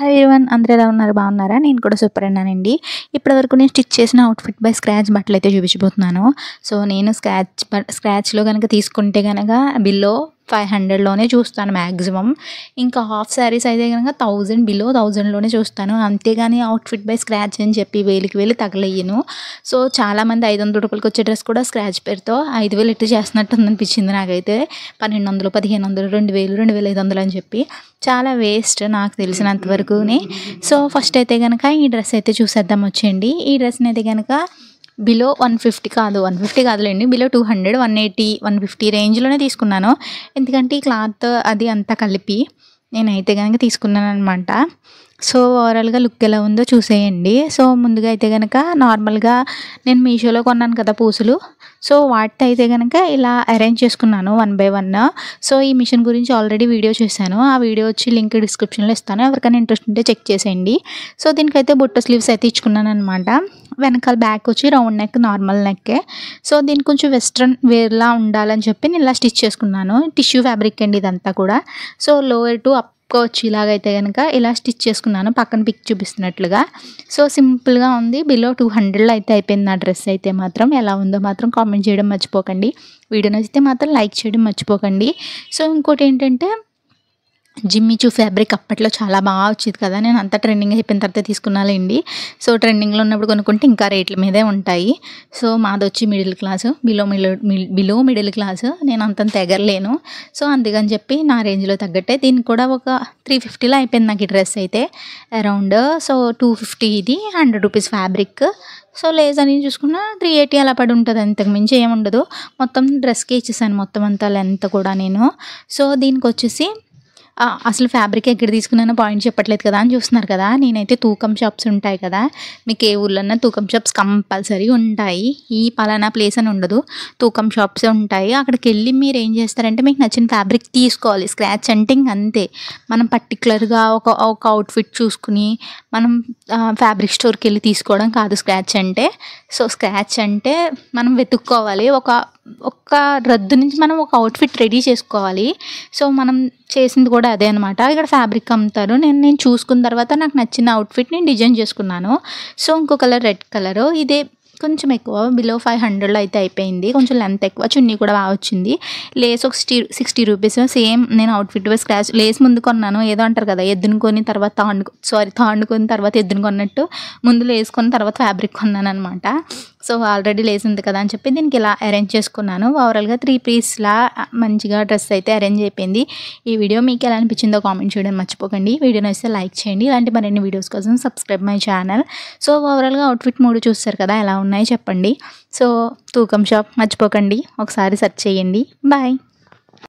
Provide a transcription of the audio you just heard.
Hi everyone, అందరూ ఎలా ఉన్నారు? బాగున్నారా? నేను కూడా సూపర్ అన్నానండి. ఇప్పటివరకు నేను స్టిచ్ చేసిన అవుట్‌ఫిట్ బై స్క్రాచ్ బట్టలైతే చూపించబోతున్నాను. సో, నేను స్క్రాచ్‌లో గనక తీసుకుంటే గనక బిలో 500లోనే చూస్తాను మ్యాక్సిమం. ఇంకా హాఫ్ శారీస్ అయితే గనక 1000 బిలో 1000లోనే చూస్తాను. అంతేగాని అవుట్‌ఫిట్ బై స్క్రాచ్ అని చెప్పి వేలుకి వేలు తగలెయ్యను. సో, చాలామంది రూ. 500 వచ్చే డ్రెస్ కూడా స్క్రాచ్ పేరుతో 5000 ఇట్టు చేస్తున్నట్టు ఉందనిపించింది నాకైతే. 1200, 1500, 2000, 2500 అని చెప్పి చాలా వేస్ట్ నాకు తెలిసినంత వరకుని. సో, ఫస్ట్ అయితే గనక ఈ డ్రెస్ అయితే చూసేద్దాం వచ్చేయండి. ఈ డ్రెస్‌ని అయితే గనక బిలో 150 కాదు, 150 కాదులేండి, బిలో 200, 180, 150 రేంజ్‌లోనే తీసుకున్నాను. ఎందుకంటే ఈ క్లాత్ అది అంతా కలిపి నేనైతే గనక తీసుకున్నాననమాట. సో, ఓవరాల్‌గా లుక్ ఎలా ఉందో చూసేయండి. సో, ముందుగా అయితే గనక నార్మల్‌గా నేను మీషోలో కొన్నాను కదా పూసలు. సో, వాటితో అయితే గనక ఇలా అరేంజ్ చేసుకున్నాను 1 బై 1. సో, ఈ మిషన్ గురించి ఆల్రెడీ వీడియో చేశాను. ఆ వీడియో వచ్చి లింక్ డిస్క్రిప్షన్‌లో ఇస్తాను. ఎవరికైనా ఇంట్రెస్ట్ ఉంటే చెక్ చేసేయండి. సో, దీనికైతే బుట్ట స్లీవ్స్ అయితే ఇచ్చుకున్నాననమాట. వెనకాల బ్యాక్ వచ్చి రౌండ్ నెక్, నార్మల్ నెక్కే. సో, దీనికి కొంచెం వెస్ట్రన్ వేర్‌లా ఉండాలని చెప్పి నేను ఇలా స్టిచ్ చేసుకున్నాను. టిష్యూ ఫ్యాబ్రిక్ అండి ఇదంతా కూడా. సో, లోయర్ టు అప్ వచ్చి ఇలాగైతే గనక ఇలా స్టిచ్ చేసుకున్నాను పక్కన పిక్ చూపిస్తున్నట్లుగా. సో, సింపుల్‌గా ఉంది. బిలో 200లో అయితే అయిపోయింది నా డ్రెస్ అయితే మాత్రం. ఎలా ఉందో మాత్రం కామెంట్ చేయడం మర్చిపోకండి. వీడియో నచ్చితే మాత్రం లైక్ చేయడం మర్చిపోకండి. సో, ఇంకోటి ఏంటంటే జిమ్మిచూ ఫ్యాబ్రిక్ అప్పట్లో చాలా బాగా వచ్చేది కదా. నేను అంతా ట్రెండింగ్ అయిపోయిన తర్వాత తీసుకున్నాలేండి. సో, ట్రెండింగ్‌లో ఉన్నప్పుడు కొనుక్కుంటే ఇంకా రేట్ల మీదే ఉంటాయి. సో, మాదొచ్చి middle class, below middle class. నేను అంతంత ఎగరలేను. సో, అందుకని చెప్పి నా రేంజ్‌లో తగ్గట్టే దీనికి కూడా ఒక 350లో అయిపోయింది నాకు ఈ డ్రెస్ అయితే అరౌండ్. సో, 250 ఇది, ₹100 ఫ్యాబ్రిక్. సో, లేస్ అని చూసుకున్నా 380 అలా పడి ఉంటుంది. అంతకు మించి ఏముండదు. మొత్తం డ్రెస్‌కే ఇచ్చేసాను మొత్తం అంతా లెంత్ కూడా నేను. సో, దీనికొచ్చేసి అసలు ఫ్యాబ్రిక్ ఎక్కడ తీసుకున్నానో పాయింట్ చెప్పట్లేదు కదా అని చూస్తున్నారు కదా. నేనైతే తూకం షాప్స్ ఉంటాయి కదా, మీకు ఏ ఊర్లో తూకం షాప్స్ కంపల్సరీ ఉంటాయి. ఈ పలానా ప్లేస్ అని ఉండదు, తూకం షాప్సే ఉంటాయి. అక్కడికి వెళ్ళి మీరు ఏం చేస్తారంటే మీకు నచ్చిన ఫ్యాబ్రిక్ తీసుకోవాలి. స్క్రాచ్ అంటే ఇంక అంతే. మనం పర్టికులర్గా ఒక అవుట్ఫిట్ చూసుకుని మనం ఫ్యాబ్రిక్ స్టోర్కి వెళ్ళి తీసుకోవడం కాదు స్క్రాచ్ అంటే. సో, స్క్రాచ్ అంటే మనం వెతుక్కోవాలి. ఒక్క రద్దు నుంచి మనం ఒక అవుట్ఫిట్ రెడీ చేసుకోవాలి. సో, మనం చేసింది కూడా అదే అనమాట. ఇక్కడ ఫ్యాబ్రిక్ అమ్ముతారు. నేను చూసుకున్న తర్వాత నాకు నచ్చిన అవుట్ఫిట్ని డిజైన్ చేసుకున్నాను. సో, ఇంకో కలర్ రెడ్ కలరు. ఇదే కొంచెం ఎక్కువ, బిలో 500లో అయితే అయిపోయింది. కొంచెం లెంత్ ఎక్కువ, చున్నీ కూడా బాగా వచ్చింది. లేస్ ఒక ₹60 సేమ్. నేను అవుట్ఫిట్ బై స్క్రాచ్ లేస్ ముందు కొన్నాను. ఏదో అంటారు కదా, ఎద్దును కొని తర్వాత తాండుకొని తర్వాత ఎద్దును కొన్నట్టు ముందు లేస్ కొని తర్వాత ఫ్యాబ్రిక్ కొన్నాను అనమాట. సో, ఆల్రెడీ లేస్ ఉంది కదా అని చెప్పి దీనికి ఇలా అరేంజ్ చేసుకున్నాను. ఓవరాల్‌గా 3 పీస్‌లా మంచిగా డ్రెస్ అయితే అరేంజ్ అయిపోయింది. ఈ వీడియో మీకు ఎలా అనిపించిందో కామెంట్ చేయడం మర్చిపోకండి. వీడియో నచ్చితే లైక్ చేయండి. ఇలాంటి మరిన్ని వీడియోస్ కోసం సబ్స్క్రైబ్ మై ఛానల్. సో, ఓవరాల్‌గా అవుట్ఫిట్ 3 చూస్తారు కదా, ఎలా ఉన్నాయో చెప్పండి. సో, తూకం షాప్ మర్చిపోకండి, ఒకసారి సెర్చ్ చేయండి. బాయ్.